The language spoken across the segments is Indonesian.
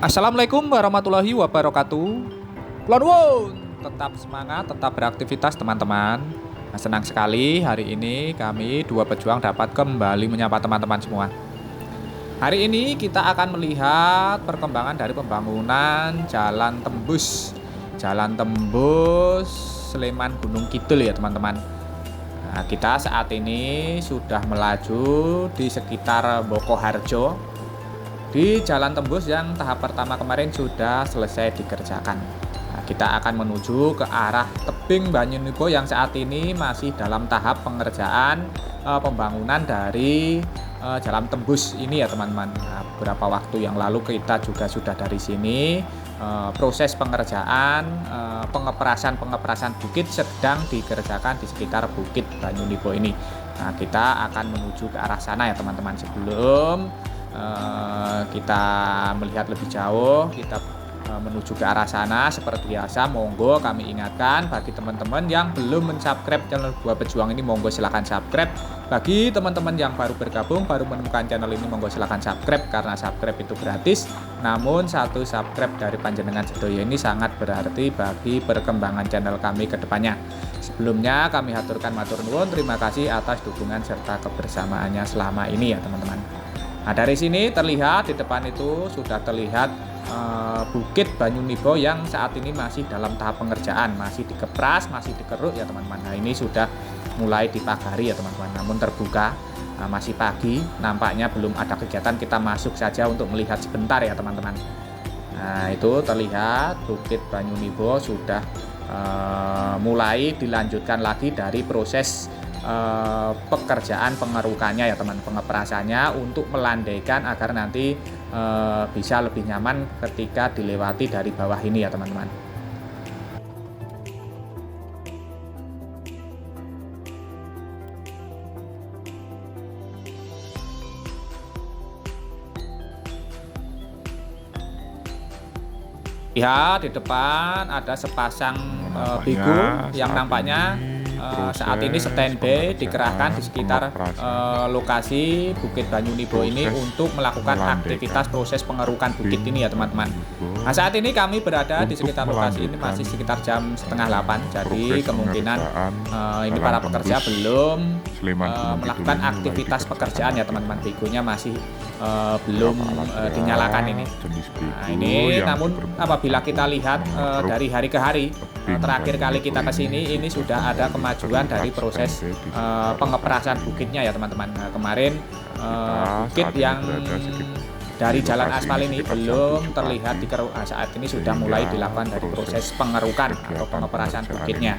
Assalamualaikum warahmatullahi wabarakatuh. Kulon tetap semangat, tetap beraktivitas teman-teman. Nah, senang sekali hari ini kami dua pejuang dapat kembali menyapa teman-teman semua. Hari ini kita akan melihat perkembangan dari pembangunan Jalan Tembus. Jalan Tembus Sleman Gunung Kidul ya teman-teman. Nah, kita saat ini sudah melaju di sekitar Bokoharjo. Di Jalan Tembus yang tahap pertama kemarin sudah selesai dikerjakan. Nah, kita akan menuju ke arah tebing Banyunipo yang saat ini masih dalam tahap pengerjaan pembangunan dari Jalan Tembus ini ya teman-teman. Nah, beberapa waktu yang lalu kita juga sudah dari sini. Proses pengerjaan pengeperasan bukit sedang dikerjakan di sekitar Bukit Banyunipo ini. Nah, kita akan menuju ke arah sana ya teman-teman. Sebelum kita melihat lebih jauh, kita menuju ke arah sana. Seperti biasa, monggo kami ingatkan bagi teman-teman yang belum mensubscribe channel Dua Pejuang ini, monggo silahkan subscribe. Bagi teman-teman yang baru bergabung, baru menemukan channel ini, monggo silahkan subscribe karena subscribe itu gratis. Namun satu subscribe dari panjenengan sedoyo ini sangat berarti bagi perkembangan channel kami ke depannya. Sebelumnya kami haturkan matur nuwun, terima kasih atas dukungan serta kebersamaannya selama ini ya teman-teman. Nah, dari sini terlihat di depan itu sudah terlihat Bukit Banyunipo yang saat ini masih dalam tahap pengerjaan, masih dikepras, masih dikeruk ya teman-teman. Nah, ini sudah mulai dipagari ya teman-teman, namun terbuka. Nah, masih pagi, nampaknya belum ada kegiatan, kita masuk saja untuk melihat sebentar ya teman-teman. Nah, itu terlihat Bukit Banyunipo sudah mulai dilanjutkan lagi dari proses pekerjaan pengerukannya ya teman, pengeperasannya untuk melandaikan agar nanti bisa lebih nyaman ketika dilewati dari bawah ini ya teman-teman. Lihat di depan ada sepasang bigu yang nampaknya saat ini standby dikerahkan di sekitar lokasi Bukit Banyunipo ini untuk melakukan aktivitas proses pengerukan bukit ini ya teman-teman. Nah, saat ini kami berada di sekitar lokasi ini masih sekitar jam setengah 8, jadi kemungkinan ini para pekerja belum melakukan aktivitas pekerjaan ya teman-teman. Bigunya masih belum dinyalakan ini. Nah, ini namun apabila kita lihat dari hari ke hari, terakhir kali kita ke sini ini sudah ada kemajuan dari proses pengeperasan bukitnya ya teman-teman. Nah, kemarin bukit yang dari jalan aspal ini belum terlihat dikeruk. Nah, saat ini sudah mulai dilakukan dari proses pengerukan atau pengeperasan bukitnya.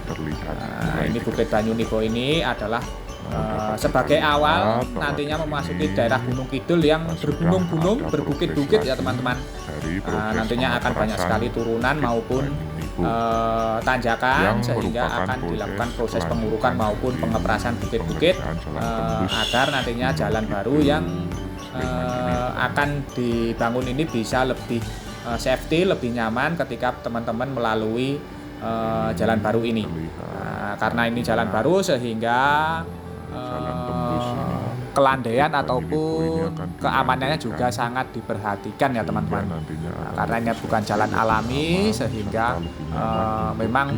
Nah, ini Bukit Banyunipo ini adalah sebagai awal nantinya memasuki daerah Gunung Kidul yang bergunung-gunung, berbukit-bukit ya teman-teman. Nantinya akan banyak sekali turunan maupun tanjakan, sehingga akan dilakukan proses pengurukan maupun pengeperasan bukit-bukit agar nantinya jalan baru yang akan dibangun ini bisa lebih safety, lebih nyaman ketika teman-teman melalui jalan baru ini. Karena ini jalan baru sehingga kelandaian ataupun keamanannya juga sangat diperhatikan ya teman-teman. Karena ini bukan jalan alami sehingga memang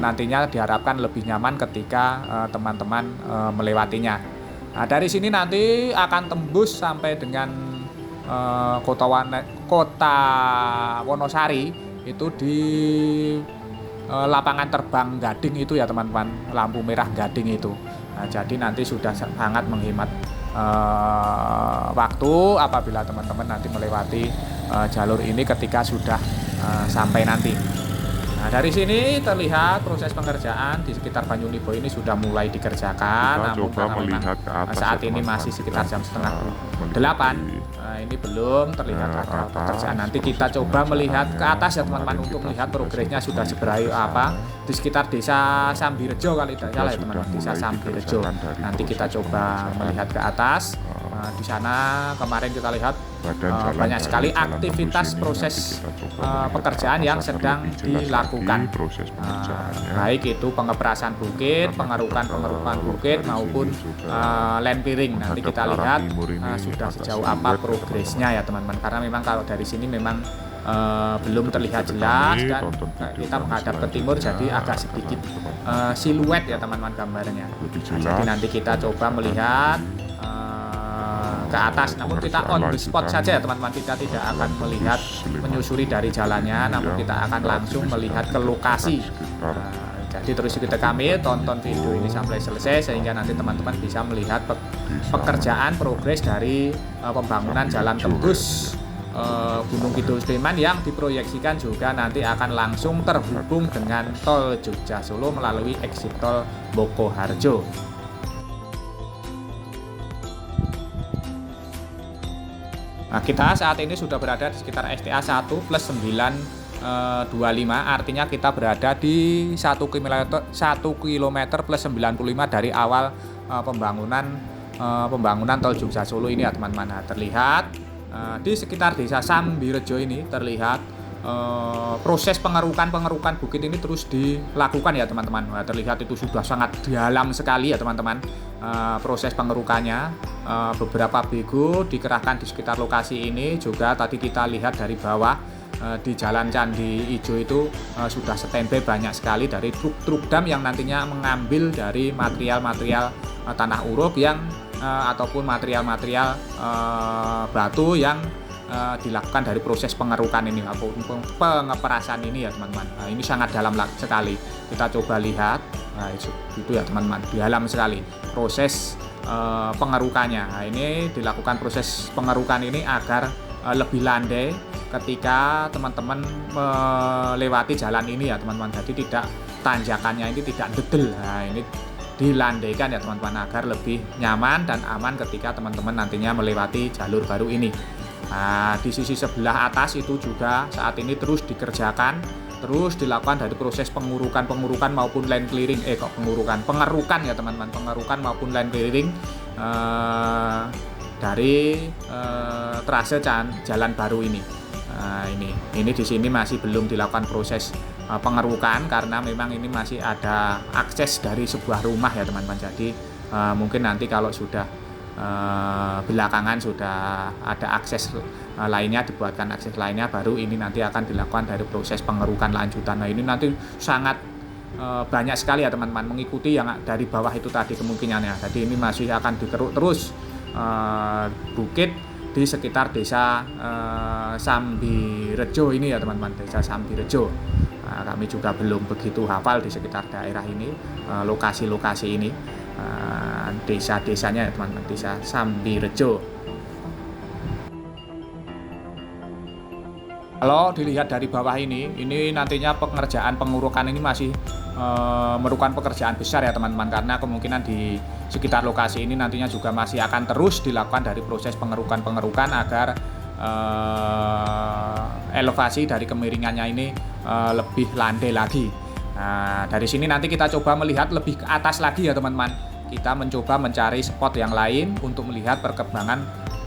nantinya diharapkan lebih nyaman ketika teman-teman melewatinya. Nah, dari sini nanti akan tembus sampai dengan kota Wonosari itu di lapangan terbang Gading itu ya teman-teman, lampu merah Gading itu. Nah, jadi nanti sudah sangat menghemat waktu apabila teman-teman nanti melewati jalur ini ketika sudah sampai nanti. Nah, dari sini terlihat proses pengerjaan di sekitar Banyunipo ini sudah mulai dikerjakan, namun karena memang saat ini masih sekitar jam setengah 8, ini belum terlihat ada pekerjaan. Nanti kita coba melihat ke atas ya teman-teman untuk melihat progresnya sudah seberapa apa di sekitar desa Sambirejo kali tidak salah ya teman-teman, desa Sambirejo. Nanti kita coba melihat ke atas Di sana kemarin kita lihat banyak dari sekali jalan aktivitas tembus ini proses nanti kita coba melihat pekerjaan apakah yang lebih sedang jelas lagi dilakukan. proses pengerjaannya. Baik itu pengeperasan bukit, pengerukan bukit dari maupun sini juga land clearing. Nanti menghadap kita ke arah lihat timur ini sudah agak sejauh apa siluet ya, progresnya ya teman-teman. Karena memang kalau dari sini memang belum terlihat Ikuti jelas kami, dan tonton video kita kami menghadap ke timur jadi selanjutnya, agak karena sedikit teman-teman siluet ya teman-teman gambarnya. lebih Nah, jelas. jadi nanti kita coba melihat ke atas, namun kita on the spot saja ya teman-teman. Kita tidak akan melihat menyusuri dari jalannya, namun kita akan langsung melihat ke lokasi. Jadi terus ikuti kami, tonton video ini sampai selesai sehingga nanti teman-teman bisa melihat pekerjaan progres dari pembangunan jalan tembus Gunung Kidul Sleman yang diproyeksikan juga nanti akan langsung terhubung dengan tol Jogja Solo melalui exit tol Bokoharjo. Nah, kita saat ini sudah berada di sekitar STA 1 plus 925, artinya kita berada di 1 km plus 95 dari awal pembangunan tol Jogja Solo ini ya teman-teman. Nah, terlihat di sekitar desa Sambirejo ini terlihat proses pengerukan bukit ini terus dilakukan ya teman-teman. Nah, terlihat itu sudah sangat dalam sekali ya teman-teman. Proses pengerukannya, beberapa bego dikerahkan di sekitar lokasi ini. Juga tadi kita lihat dari bawah di Jalan Candi Ijo itu sudah standby banyak sekali dari truk dam yang nantinya mengambil dari material tanah urup yang ataupun material batu yang dilakukan dari proses pengerukan ini ataupun pengeperasan ini ya teman-teman. Nah, ini sangat dalam sekali. Kita coba lihat. Nah, itu ya teman-teman, dalam sekali proses pengerukannya. Nah, ini dilakukan proses pengerukan ini agar lebih landai ketika teman-teman melewati jalan ini ya teman-teman. Jadi tidak tanjakannya ini tidak dedel. Nah, ini dilandaikan ya teman-teman agar lebih nyaman dan aman ketika teman-teman nantinya melewati jalur baru ini. Nah, di sisi sebelah atas itu juga saat ini terus dikerjakan, terus dilakukan dari proses pengerukan maupun land clearing, pengerukan ya teman-teman, pengerukan maupun land clearing dari trase jalan baru ini. Nah, ini di sini masih belum dilakukan proses pengerukan karena memang ini masih ada akses dari sebuah rumah ya teman-teman. Jadi mungkin nanti kalau sudah belakangan sudah ada akses lainnya, dibuatkan akses lainnya, baru ini nanti akan dilakukan dari proses pengerukan lanjutan. Nah, ini nanti sangat banyak sekali ya teman-teman, mengikuti yang dari bawah itu tadi kemungkinannya. Jadi ini masih akan dikeruk terus bukit di sekitar desa Sambirejo ini ya teman-teman, desa Sambirejo. Nah, kami juga belum begitu hafal di sekitar daerah ini, lokasi-lokasi ini, desa-desanya ya teman-teman, desa Sambirejo. Kalau dilihat dari bawah ini nantinya pengerjaan pengurukan ini masih merupakan pekerjaan besar ya teman-teman, karena kemungkinan di sekitar lokasi ini nantinya juga masih akan terus dilakukan dari proses pengerukan agar elevasi dari kemiringannya ini lebih landai lagi. Nah, dari sini nanti kita coba melihat lebih ke atas lagi ya teman-teman. Kita mencoba mencari spot yang lain untuk melihat perkembangan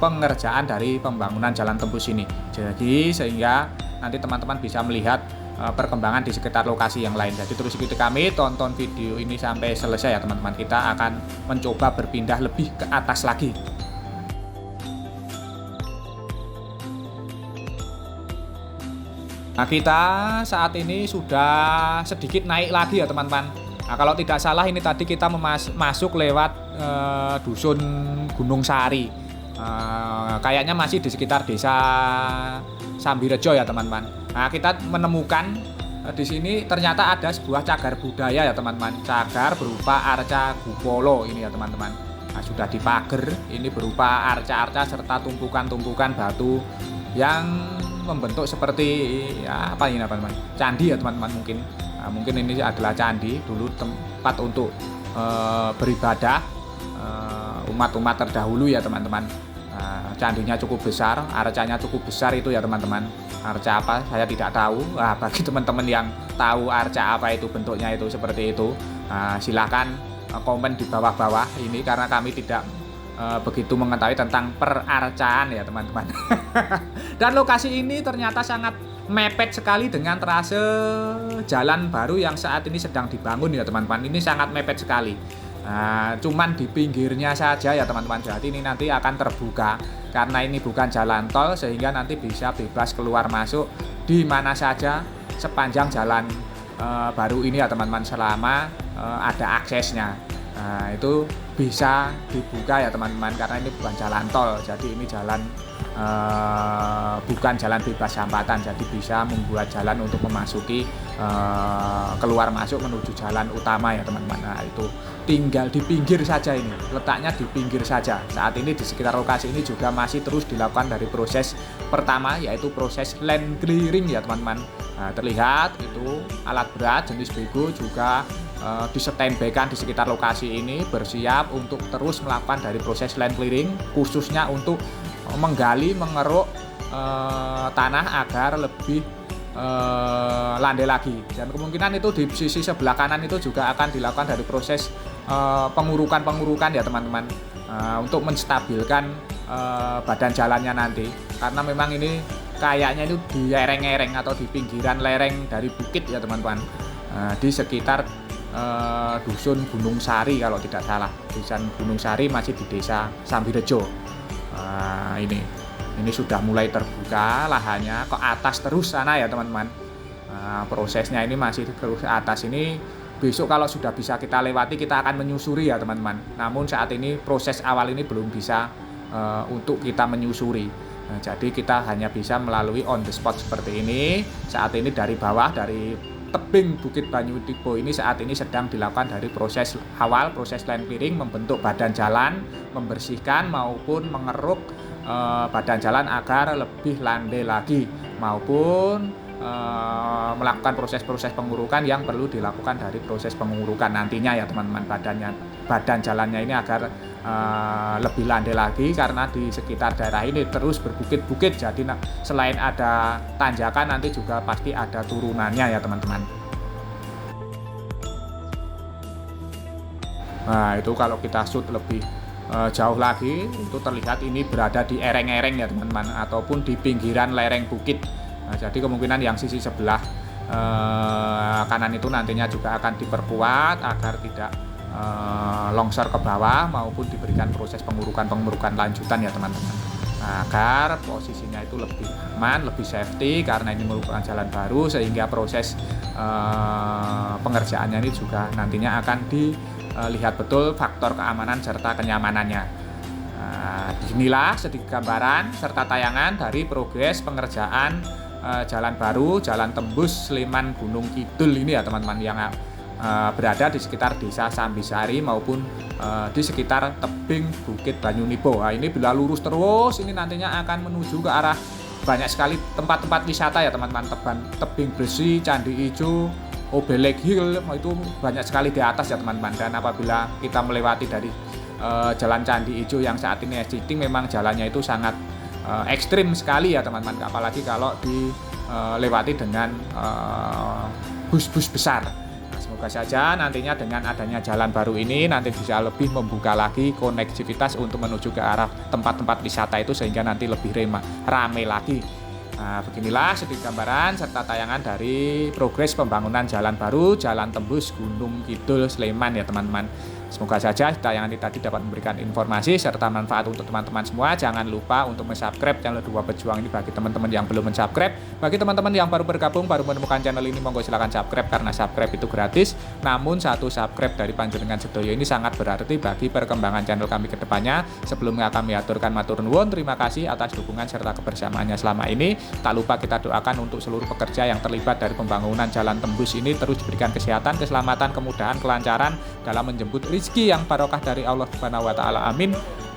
pengerjaan dari pembangunan jalan tembus ini. Jadi sehingga nanti teman-teman bisa melihat perkembangan di sekitar lokasi yang lain. Jadi terus ikuti kami, tonton video ini sampai selesai ya teman-teman. Kita akan mencoba berpindah lebih ke atas lagi. Nah, kita saat ini sudah sedikit naik lagi ya teman-teman. Nah, kalau tidak salah ini tadi kita masuk lewat dusun Gunung Sari. Kayaknya masih di sekitar desa Sambirejo ya teman-teman. Nah, kita menemukan di sini ternyata ada sebuah cagar budaya ya teman-teman. Cagar berupa arca Gupolo ini ya teman-teman. Nah, sudah dipager, ini berupa arca-arca serta tumpukan-tumpukan batu yang membentuk seperti ya, apa ini teman-teman? Candi ya teman-teman mungkin. Nah, mungkin ini adalah candi dulu, tempat untuk beribadah umat-umat terdahulu ya teman-teman. Candinya cukup besar, arcanya cukup besar itu ya teman-teman. Arca apa saya tidak tahu. Bagi teman-teman yang tahu arca apa itu, bentuknya itu seperti itu, silahkan komen di bawah-bawah ini, karena kami tidak begitu mengetahui tentang perarcaan ya teman-teman. Dan lokasi ini ternyata sangat mepet sekali dengan trase jalan baru yang saat ini sedang dibangun ya teman-teman. Ini sangat mepet sekali. Nah, cuman di pinggirnya saja ya teman-teman. Jadi ini nanti akan terbuka karena ini bukan jalan tol, sehingga nanti bisa bebas keluar masuk di mana saja sepanjang jalan baru ini ya teman-teman, selama ada aksesnya. Nah, itu bisa dibuka ya teman-teman, karena ini bukan jalan tol, jadi ini jalan bukan jalan bebas hambatan, jadi bisa membuat jalan untuk memasuki keluar masuk menuju jalan utama ya teman-teman. Nah, itu tinggal di pinggir saja, ini letaknya di pinggir saja. Saat ini di sekitar lokasi ini juga masih terus dilakukan dari proses pertama, yaitu proses land clearing ya teman-teman. Nah, terlihat itu alat berat jenis bego juga di-standby-kan di sekitar lokasi ini, bersiap untuk terus melakukan dari proses land clearing, khususnya untuk menggali, mengeruk tanah agar lebih landai lagi. Dan kemungkinan itu di sisi sebelah kanan itu juga akan dilakukan dari proses pengurukan ya teman-teman, untuk menstabilkan badan jalannya nanti, karena memang ini kayaknya itu di lereng-lereng atau di pinggiran lereng dari bukit ya teman-teman, di sekitar dusun Gunung Sari kalau tidak salah. Dusun Gunung Sari masih di desa Sambirejo. Ini sudah mulai terbuka lahannya ke atas terus sana ya teman-teman. Prosesnya ini masih terus ke atas. Ini besok kalau sudah bisa kita lewati, kita akan menyusuri ya teman-teman. Namun saat ini proses awal ini belum bisa untuk kita menyusuri. Jadi kita hanya bisa melalui on the spot seperti ini. Saat ini dari bawah, dari tebing Bukit Banyutibo ini saat ini sedang dilakukan dari proses awal, proses land clearing, membentuk badan jalan, membersihkan maupun mengeruk badan jalan agar lebih landai lagi, maupun melakukan proses-proses pengurukan yang perlu dilakukan dari proses pengurukan nantinya ya teman-teman. Badan jalannya ini agar lebih landai lagi, karena di sekitar daerah ini terus berbukit-bukit, jadi selain ada tanjakan nanti juga pasti ada turunannya ya teman-teman. Nah, itu kalau kita shoot lebih jauh lagi, itu terlihat ini berada di ereng-ereng ya teman-teman, ataupun di pinggiran lereng bukit. Nah, jadi kemungkinan yang sisi sebelah kanan itu nantinya juga akan diperkuat agar tidak longsor ke bawah, maupun diberikan proses pengurukan lanjutan ya teman-teman, agar posisinya itu lebih aman, lebih safety, karena ini merupakan jalan baru, sehingga proses pengerjaannya ini juga nantinya akan dilihat betul faktor keamanan serta kenyamanannya. Inilah sedikit gambaran serta tayangan dari progres pengerjaan jalan baru, jalan tembus Sleman Gunung Kidul ini ya teman-teman, yang berada di sekitar desa Sambisari maupun di sekitar tebing Bukit Banyunipo. Nah, ini bila lurus terus ini nantinya akan menuju ke arah banyak sekali tempat-tempat wisata ya teman-teman. Tebing Besi, Candi Ijo, Obelek Hill, itu banyak sekali di atas ya teman-teman. Dan apabila kita melewati dari jalan Candi Ijo yang saat ini existing, memang jalannya itu sangat ekstrim sekali ya teman-teman, apalagi kalau dilewati dengan bus-bus besar. Semoga saja nantinya dengan adanya jalan baru ini nanti bisa lebih membuka lagi konektivitas untuk menuju ke arah tempat-tempat wisata itu, sehingga nanti lebih ramai lagi. Nah, beginilah sedikit gambaran serta tayangan dari progres pembangunan jalan baru, jalan tembus Gunung Kidul Sleman ya teman-teman. Semoga saja tayangan ini tadi dapat memberikan informasi serta manfaat untuk teman-teman semua. Jangan lupa untuk subscribe channel Dua Pejuang ini bagi teman-teman yang belum subscribe. Bagi teman-teman yang baru bergabung, baru menemukan channel ini, monggo silakan subscribe, karena subscribe itu gratis. Namun satu subscribe dari panjenengan sedoyo ini sangat berarti bagi perkembangan channel kami ke depannya. Sebelumnya kami aturkan matur nuwun, terima kasih atas dukungan serta kebersamaannya selama ini. Tak lupa kita doakan untuk seluruh pekerja yang terlibat dari pembangunan jalan tembus ini terus diberikan kesehatan, keselamatan, kemudahan, kelancaran dalam menjemput rezeki yang barokah dari Allah Subhanahu wa taala. Amin.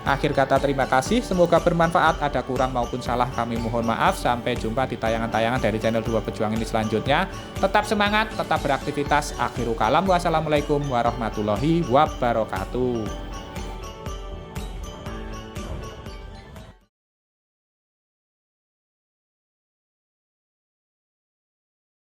Akhir kata terima kasih, semoga bermanfaat. Ada kurang maupun salah kami mohon maaf. Sampai jumpa di tayangan-tayangan dari channel Dua Pejuang ini selanjutnya. Tetap semangat, tetap beraktivitas. Akhiru kalam, wassalamualaikum warahmatullahi wabarakatuh.